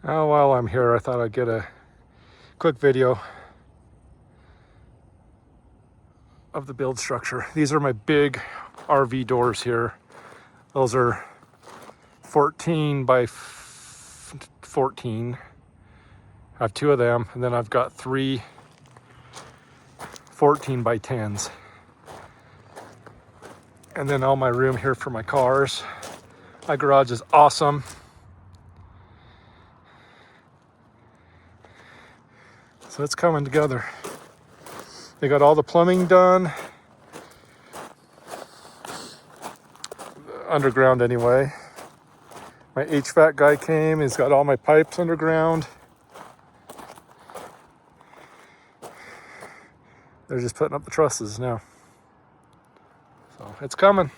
Now, while I'm here, I thought I'd get a quick video of the build structure. These are my big RV doors here. Those are 14 by 14. I have 2 of them, and then I've got 3 14 by 10s. And then all my room here for my cars. My garage is awesome. So it's coming together. They got all the plumbing done. Underground anyway. My HVAC guy came, he's got all my pipes underground. They're just putting up the trusses now. So it's coming.